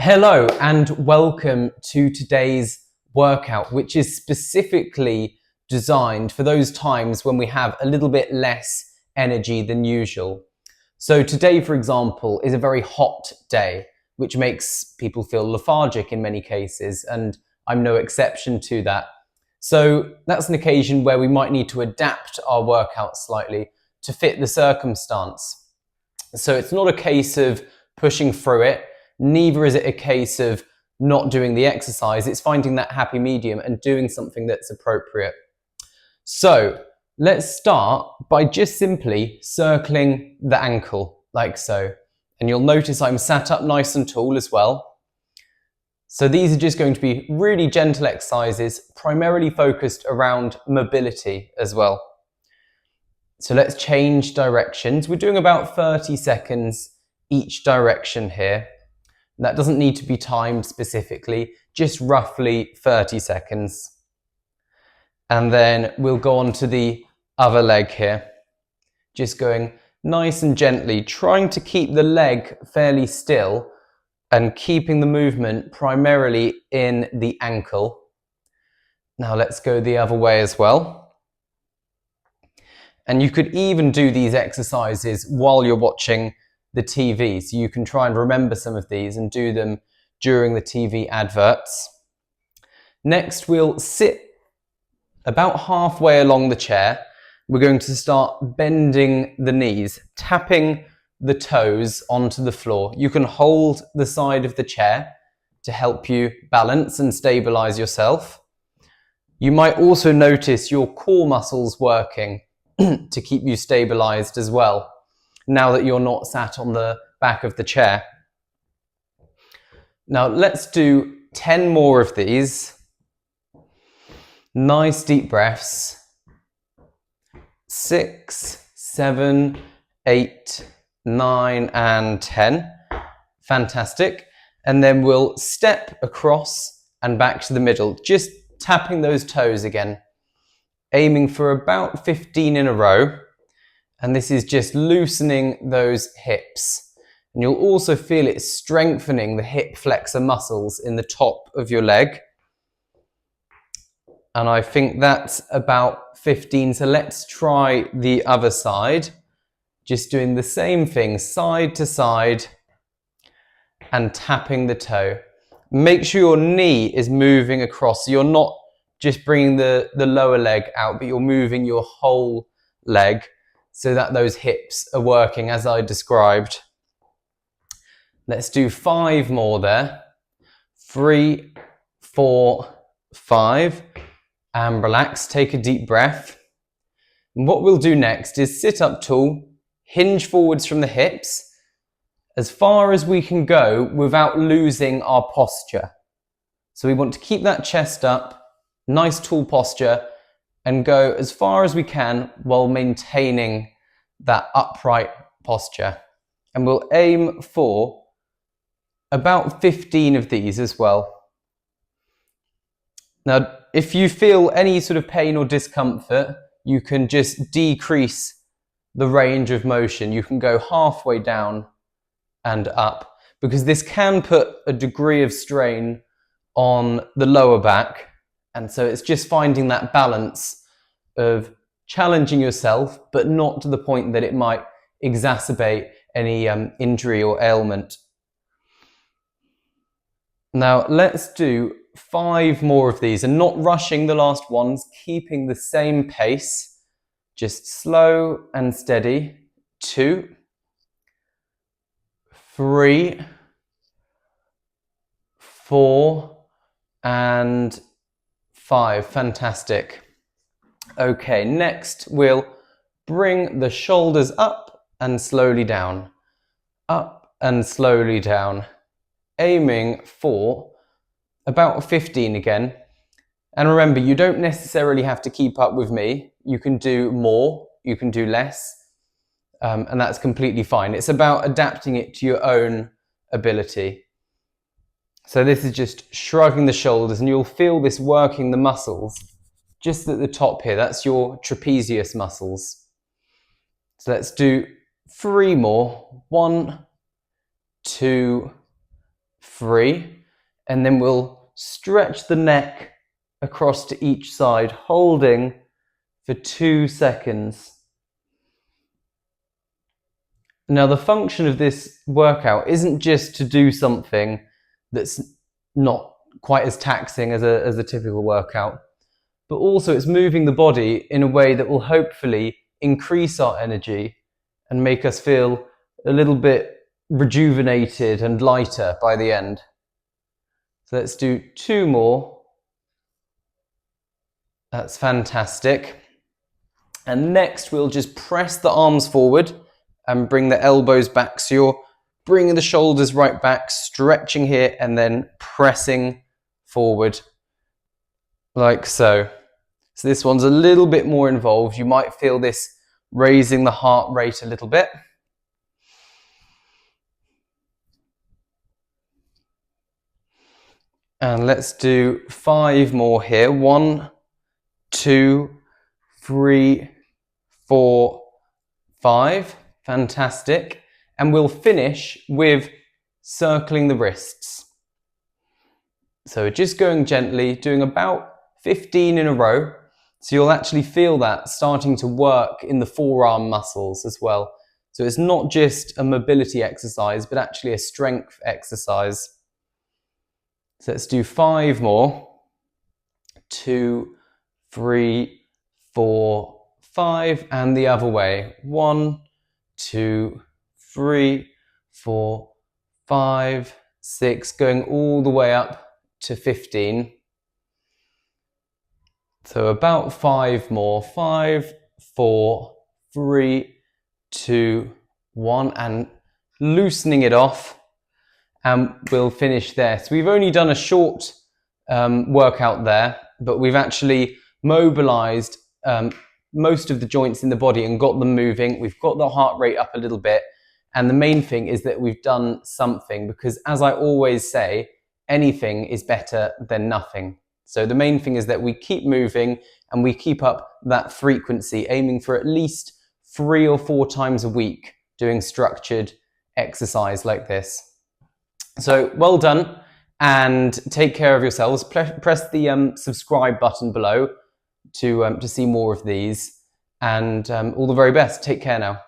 Hello and welcome to today's workout, which is specifically designed for those times when we have a little bit less energy than usual. So today, for example, is a very hot day, which makes people feel lethargic in many cases, and I'm no exception to that. So that's an occasion where we might need to adapt our workout slightly to fit the circumstance. So it's not a case of pushing through it. Neither is it a case of not doing the exercise. It's finding that happy medium and doing something that's appropriate. So let's start by just simply circling the ankle like so. And you'll notice I'm sat up nice and tall as well. So these are just going to be really gentle exercises, primarily focused around mobility as well. So let's change directions. We're doing about 30 seconds each direction here. That doesn't need to be timed specifically, just roughly 30 seconds. And then we'll go on to the other leg here. Just going nice and gently, trying to keep the leg fairly still and keeping the movement primarily in the ankle. Now let's go the other way as well. And you could even do these exercises while you're watching the TV, so you can try and remember some of these and do them during the TV adverts. Next, we'll sit about halfway along the chair. We're going to start bending the knees, tapping the toes onto the floor. You can hold the side of the chair to help you balance and stabilize yourself. You might also notice your core muscles working to keep you stabilized as well, now that you're not sat on the back of the chair. Now let's do 10 more of these. Nice deep breaths. 6, 7, 8, 9, and 10. Fantastic. And then we'll step across and back to the middle, just tapping those toes again, aiming for about 15 in a row. And this is just loosening those hips. And you'll also feel it strengthening the hip flexor muscles in the top of your leg. And I think that's about 15. So let's try the other side. Just doing the same thing, side to side, and tapping the toe. Make sure your knee is moving across. So you're not just bringing the lower leg out, but you're moving your whole leg, so that those hips are working as I described. Let's do 5 more there. 3, 4, 5. And relax, take a deep breath. And what we'll do next is sit up tall, hinge forwards from the hips, as far as we can go without losing our posture. So we want to keep that chest up, nice tall posture, and go as far as we can while maintaining that upright posture. And we'll aim for about 15 of these as well. Now, if you feel any sort of pain or discomfort, you can just decrease the range of motion. You can go halfway down and up, because this can put a degree of strain on the lower back. And so it's just finding that balance of challenging yourself, but not to the point that it might exacerbate any injury or ailment. Now let's do 5 more of these, and not rushing the last ones, keeping the same pace, just slow and steady. 2, 3, 4, and 5. Fantastic. Okay, next we'll bring the shoulders up and slowly down, up and slowly down, aiming for about 15 again. And remember, you don't necessarily have to keep up with me. You can do more, you can do less, and that's completely fine. It's about adapting it to your own ability. So this is just shrugging the shoulders, and you'll feel this working the muscles just at the top here. That's your trapezius muscles. So let's do 3 more. 1, 2, 3, and then we'll stretch the neck across to each side, holding for 2 seconds. Now, the function of this workout isn't just to do something that's not quite as taxing as a typical workout, but also it's moving the body in a way that will hopefully increase our energy and make us feel a little bit rejuvenated and lighter by the end. So let's do 2 more. That's fantastic. And next we'll just press the arms forward and bring the elbows back. So you're bringing the shoulders right back, stretching here, and then pressing forward like so. So this one's a little bit more involved. You might feel this raising the heart rate a little bit. And let's do 5 more here. 1, 2, 3, 4, 5. Fantastic. And we'll finish with circling the wrists. So just going gently, doing about 15 in a row. So you'll actually feel that starting to work in the forearm muscles as well. So it's not just a mobility exercise, but actually a strength exercise. So let's do 5 more. 2, 3, 4, 5, and the other way. 1, 2, 3, 4, 5, 6, going all the way up to 15. So about 5 more. 5, 4, 3, 2, 1, and loosening it off. And we'll finish there. So we've only done a short workout there, but we've actually mobilized most of the joints in the body and got them moving. We've got the heart rate up a little bit. And the main thing is that we've done something, because as I always say, anything is better than nothing. So the main thing is that we keep moving and we keep up that frequency, aiming for at least 3 or 4 times a week doing structured exercise like this. So well done, and take care of yourselves. Press the subscribe button below to see more of these, and all the very best. Take care now.